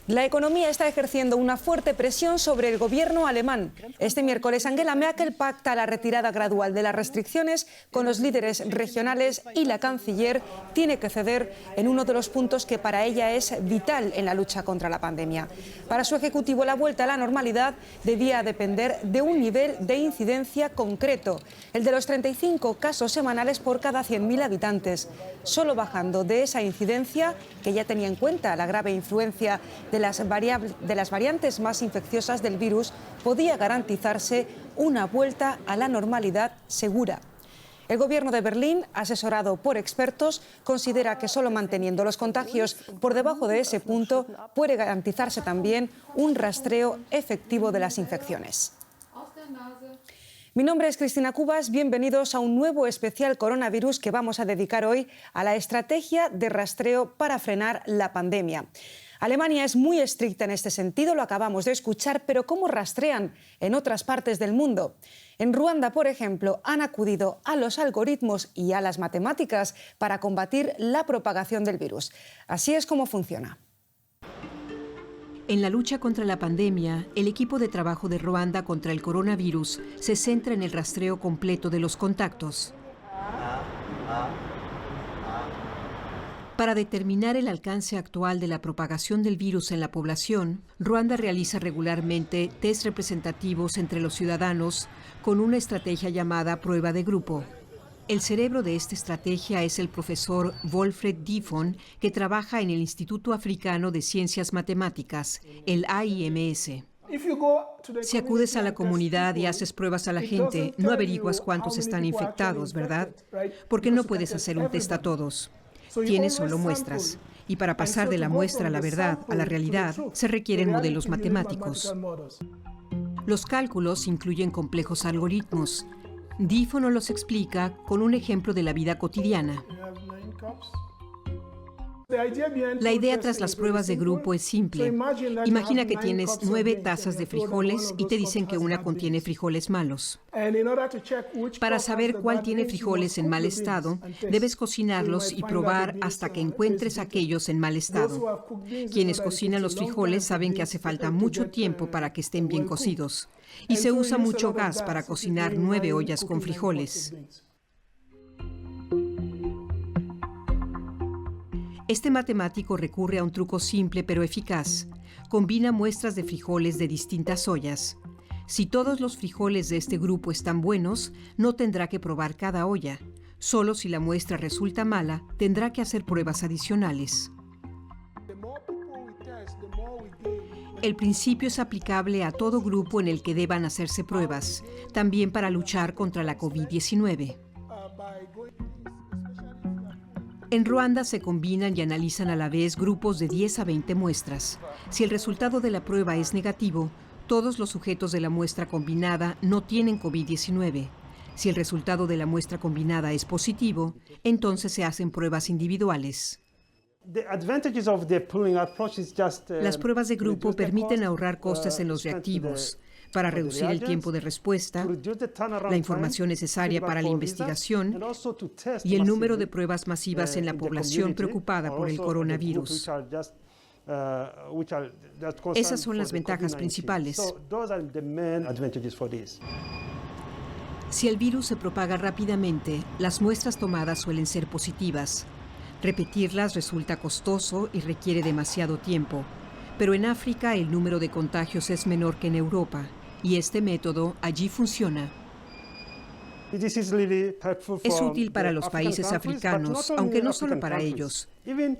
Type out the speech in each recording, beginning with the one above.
La economía está ejerciendo una fuerte presión sobre el gobierno alemán. Este miércoles Angela Merkel pacta la retirada gradual de las restricciones con los líderes regionales y la canciller tiene que ceder en uno de los puntos que para ella es vital en la lucha contra la pandemia. Para su ejecutivo, la vuelta a la normalidad debía depender de un nivel de incidencia concreto, el de los 35 casos semanales por cada 100.000 habitantes. Solo bajando de esa incidencia, que ya tenía en cuenta la grave influencia de las variantes más infecciosas del virus, podía garantizarse una vuelta a la normalidad segura. El gobierno de Berlín, asesorado por expertos, considera que solo manteniendo los contagios por debajo de ese punto puede garantizarse también un rastreo efectivo de las infecciones. Mi nombre es Cristina Cubas, bienvenidos a un nuevo especial coronavirus que vamos a dedicar hoy a la estrategia de rastreo para frenar la pandemia. Alemania es muy estricta en este sentido, lo acabamos de escuchar, pero ¿cómo rastrean en otras partes del mundo? En Ruanda, por ejemplo, han acudido a los algoritmos y a las matemáticas para combatir la propagación del virus. Así es como funciona. En la lucha contra la pandemia, el equipo de trabajo de Ruanda contra el coronavirus se centra en el rastreo completo de los contactos. Para determinar el alcance actual de la propagación del virus en la población, Ruanda realiza regularmente test representativos entre los ciudadanos con una estrategia llamada prueba de grupo. El cerebro de esta estrategia es el profesor Wolfred Diffon, que trabaja en el Instituto Africano de Ciencias Matemáticas, el AIMS. Si acudes a la comunidad y haces pruebas a la gente, no averiguas cuántos están infectados, ¿verdad? Porque no puedes hacer un test a todos. Tienes solo muestras. Y para pasar de la muestra a la verdad, a la realidad, se requieren modelos matemáticos. Los cálculos incluyen complejos algoritmos. Diffon nos los explica con un ejemplo de la vida cotidiana. La idea tras las pruebas de grupo es simple. Imagina que tienes 9 tazas de frijoles y te dicen que una contiene frijoles malos. Para saber cuál tiene frijoles en mal estado, debes cocinarlos y probar hasta que encuentres aquellos en mal estado. Quienes cocinan los frijoles saben que hace falta mucho tiempo para que estén bien cocidos. Y se usa mucho gas para cocinar 9 ollas con frijoles. Este matemático recurre a un truco simple pero eficaz. Combina muestras de frijoles de distintas ollas. Si todos los frijoles de este grupo están buenos, no tendrá que probar cada olla. Solo si la muestra resulta mala, tendrá que hacer pruebas adicionales. El principio es aplicable a todo grupo en el que deban hacerse pruebas, también para luchar contra la COVID-19. En Ruanda se combinan y analizan a la vez grupos de 10 a 20 muestras. Si el resultado de la prueba es negativo, todos los sujetos de la muestra combinada no tienen COVID-19. Si el resultado de la muestra combinada es positivo, entonces se hacen pruebas individuales. Las pruebas de grupo permiten ahorrar costes en los reactivos, para reducir el tiempo de respuesta, la información necesaria para la investigación y el número de pruebas masivas en la población preocupada por el coronavirus. Esas son las ventajas principales. Si el virus se propaga rápidamente, las muestras tomadas suelen ser positivas. Repetirlas resulta costoso y requiere demasiado tiempo. Pero en África el número de contagios es menor que en Europa, y este método allí funciona. Es útil para los países africanos, aunque no solo para ellos.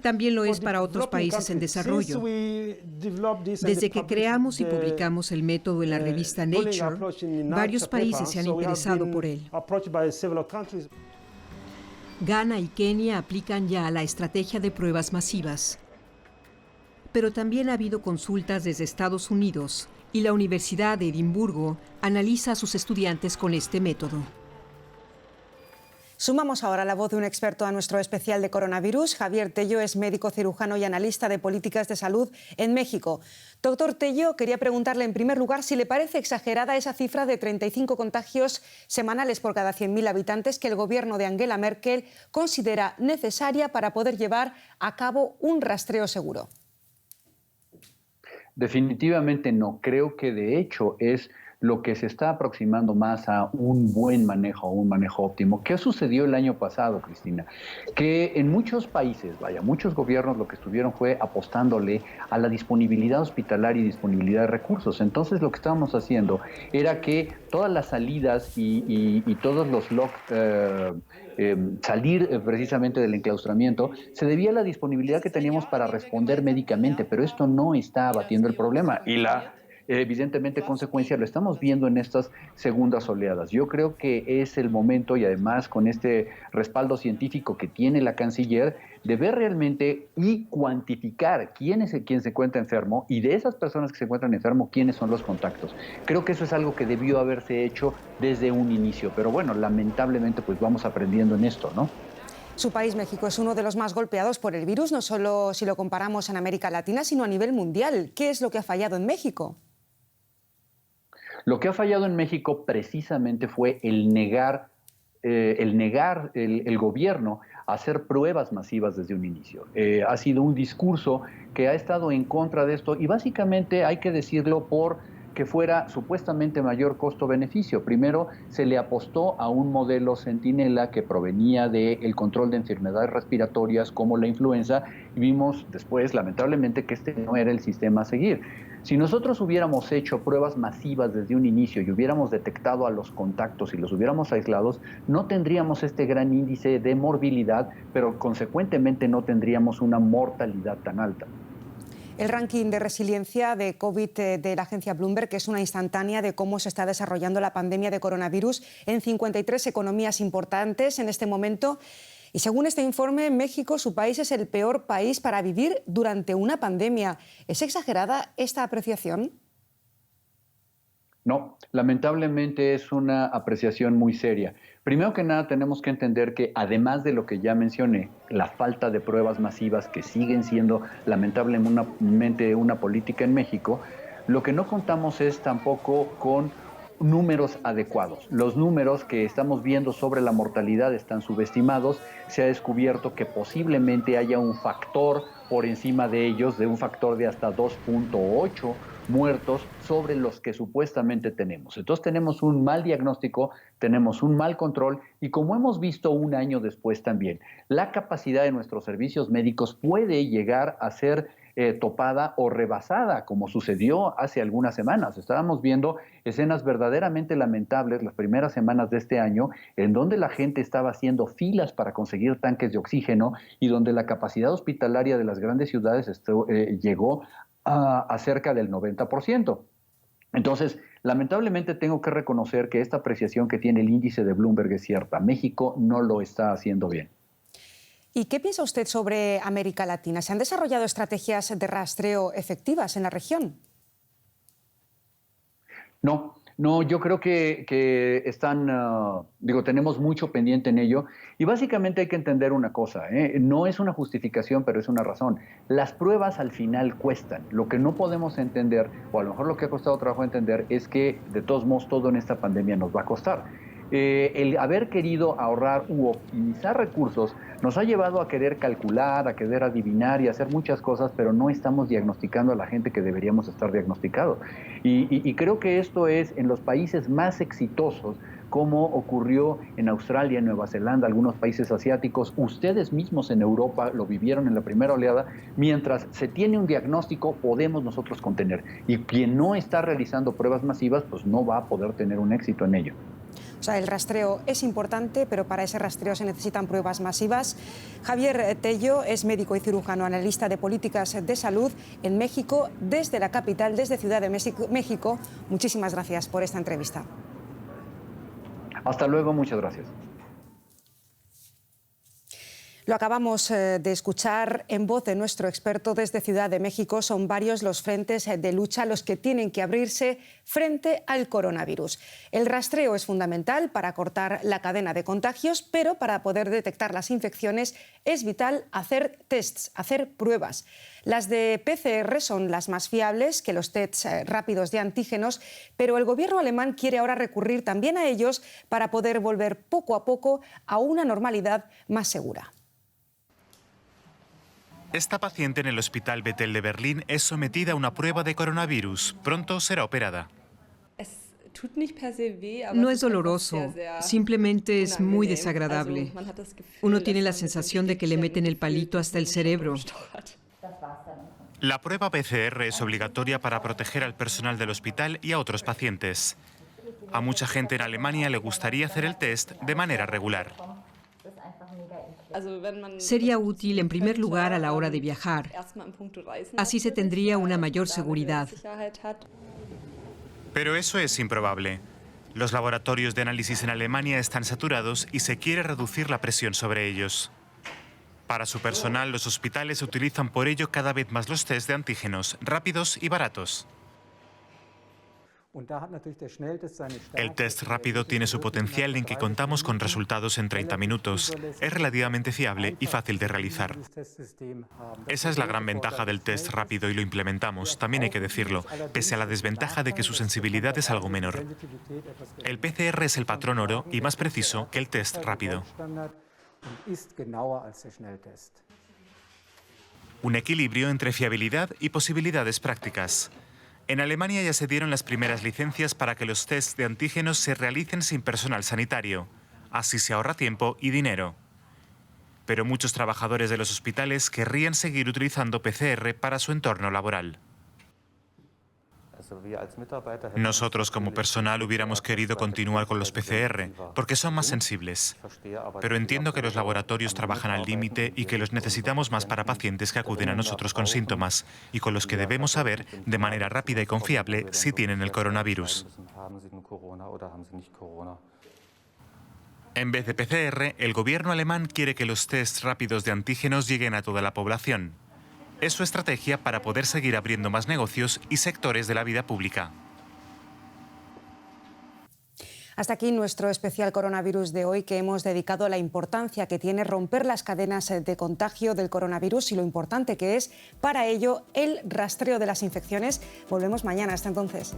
También lo es para otros países en desarrollo. Desde que creamos y publicamos el método en la revista Nature, varios países se han interesado por él. Ghana y Kenia aplican ya la estrategia de pruebas masivas. Pero también ha habido consultas desde Estados Unidos y la Universidad de Edimburgo analiza a sus estudiantes con este método. Sumamos ahora la voz de un experto a nuestro especial de coronavirus. Javier Tello es médico cirujano y analista de políticas de salud en México. Doctor Tello, quería preguntarle en primer lugar si le parece exagerada esa cifra de 35 contagios semanales por cada 100.000 habitantes que el gobierno de Angela Merkel considera necesaria para poder llevar a cabo un rastreo seguro. definitivamente no. Creo que de hecho es lo que se está aproximando más a un buen manejo, un manejo óptimo. ¿Qué sucedió el año pasado, Cristina? Que en muchos países, muchos gobiernos lo que estuvieron fue apostándole a la disponibilidad hospitalaria y disponibilidad de recursos. Entonces lo que estábamos haciendo era que todas las salidas y todos los salir precisamente del enclaustramiento se debía a la disponibilidad que teníamos para responder médicamente, pero esto no está abatiendo el problema y evidentemente consecuencia lo estamos viendo en estas segundas oleadas. Yo creo que es el momento, y además con este respaldo científico que tiene la canciller, de ver realmente y cuantificar quién se encuentra enfermo, y de esas personas que se encuentran enfermos, quiénes son los contactos. Creo que eso es algo que debió haberse hecho desde un inicio, pero bueno, lamentablemente pues vamos aprendiendo en esto, ¿no? Su país, México, es uno de los más golpeados por el virus, no solo si lo comparamos en América Latina, sino a nivel mundial. ¿Qué es lo que ha fallado en México? Lo que ha fallado en México precisamente fue el negar el gobierno a hacer pruebas masivas desde un inicio. Ha sido un discurso que ha estado en contra de esto y básicamente hay que decirlo por que fuera supuestamente mayor costo-beneficio. Primero, se le apostó a un modelo centinela que provenía del control de enfermedades respiratorias como la influenza y vimos después, lamentablemente, que este no era el sistema a seguir. Si nosotros hubiéramos hecho pruebas masivas desde un inicio y hubiéramos detectado a los contactos y los hubiéramos aislados, no tendríamos este gran índice de morbilidad, pero consecuentemente no tendríamos una mortalidad tan alta. El ranking de resiliencia de COVID de la agencia Bloomberg, que es una instantánea de cómo se está desarrollando la pandemia de coronavirus en 53 economías importantes en este momento. Y según este informe, México, su país, es el peor país para vivir durante una pandemia. ¿Es exagerada esta apreciación? No, lamentablemente es una apreciación muy seria. Primero que nada tenemos que entender que además de lo que ya mencioné, la falta de pruebas masivas que siguen siendo lamentablemente una política en México, lo que no contamos es tampoco con números adecuados. Los números que estamos viendo sobre la mortalidad están subestimados. Se ha descubierto que posiblemente haya un factor por encima de ellos, de un factor de hasta 2.8 muertos sobre los que supuestamente tenemos. Entonces tenemos un mal diagnóstico, tenemos un mal control y como hemos visto un año después también, la capacidad de nuestros servicios médicos puede llegar a ser topada o rebasada, como sucedió hace algunas semanas. Estábamos viendo escenas verdaderamente lamentables las primeras semanas de este año, en donde la gente estaba haciendo filas para conseguir tanques de oxígeno y donde la capacidad hospitalaria de las grandes ciudades llegó a cerca del 90%. Entonces, lamentablemente tengo que reconocer que esta apreciación que tiene el índice de Bloomberg es cierta. México no lo está haciendo bien. ¿Y qué piensa usted sobre América Latina? ¿Se han desarrollado estrategias de rastreo efectivas en la región? No, yo creo que tenemos mucho pendiente en ello y básicamente hay que entender una cosa, no es una justificación, pero es una razón. Las pruebas al final cuestan. Lo que no podemos entender, o a lo mejor lo que ha costado trabajo entender, es que de todos modos todo en esta pandemia nos va a costar. El haber querido ahorrar u optimizar recursos nos ha llevado a querer calcular, a querer adivinar y hacer muchas cosas, pero no estamos diagnosticando a la gente que deberíamos estar diagnosticando. Y creo que esto es en los países más exitosos, como ocurrió en Australia, en Nueva Zelanda, algunos países asiáticos. Ustedes mismos en Europa lo vivieron en la primera oleada. Mientras se tiene un diagnóstico, podemos nosotros contener. Y quien no está realizando pruebas masivas, pues no va a poder tener un éxito en ello. O sea, el rastreo es importante, pero para ese rastreo se necesitan pruebas masivas. Javier Tello es médico y cirujano, analista de políticas de salud en México, desde la capital, desde Ciudad de México. Muchísimas gracias por esta entrevista. Hasta luego, muchas gracias. Lo acabamos de escuchar en voz de nuestro experto desde Ciudad de México. Son varios los frentes de lucha los que tienen que abrirse frente al coronavirus. El rastreo es fundamental para cortar la cadena de contagios, pero para poder detectar las infecciones es vital hacer tests, hacer pruebas. Las de PCR son las más fiables que los tests rápidos de antígenos, pero el gobierno alemán quiere ahora recurrir también a ellos para poder volver poco a poco a una normalidad más segura. Esta paciente en el Hospital Bethel de Berlín es sometida a una prueba de coronavirus. Pronto será operada. No es doloroso, simplemente es muy desagradable. Uno tiene la sensación de que le meten el palito hasta el cerebro. La prueba PCR es obligatoria para proteger al personal del hospital y a otros pacientes. A mucha gente en Alemania le gustaría hacer el test de manera regular. Sería útil, en primer lugar, a la hora de viajar. Así se tendría una mayor seguridad. Pero eso es improbable. Los laboratorios de análisis en Alemania están saturados y se quiere reducir la presión sobre ellos. Para su personal, los hospitales utilizan por ello cada vez más los test de antígenos, rápidos y baratos. El test rápido tiene su potencial en que contamos con resultados en 30 minutos. Es relativamente fiable y fácil de realizar. Esa es la gran ventaja del test rápido y lo implementamos, también hay que decirlo, pese a la desventaja de que su sensibilidad es algo menor. El PCR es el patrón oro y más preciso que el test rápido. Un equilibrio entre fiabilidad y posibilidades prácticas. En Alemania ya se dieron las primeras licencias para que los tests de antígenos se realicen sin personal sanitario. Así se ahorra tiempo y dinero. Pero muchos trabajadores de los hospitales querrían seguir utilizando PCR para su entorno laboral. Nosotros como personal hubiéramos querido continuar con los PCR porque son más sensibles. Pero entiendo que los laboratorios trabajan al límite y que los necesitamos más para pacientes que acuden a nosotros con síntomas y con los que debemos saber de manera rápida y confiable si tienen el coronavirus. En vez de PCR, el gobierno alemán quiere que los tests rápidos de antígenos lleguen a toda la población. Es su estrategia para poder seguir abriendo más negocios y sectores de la vida pública. Hasta aquí nuestro especial coronavirus de hoy, que hemos dedicado a la importancia que tiene romper las cadenas de contagio del coronavirus y lo importante que es para ello el rastreo de las infecciones. Volvemos mañana. Hasta entonces.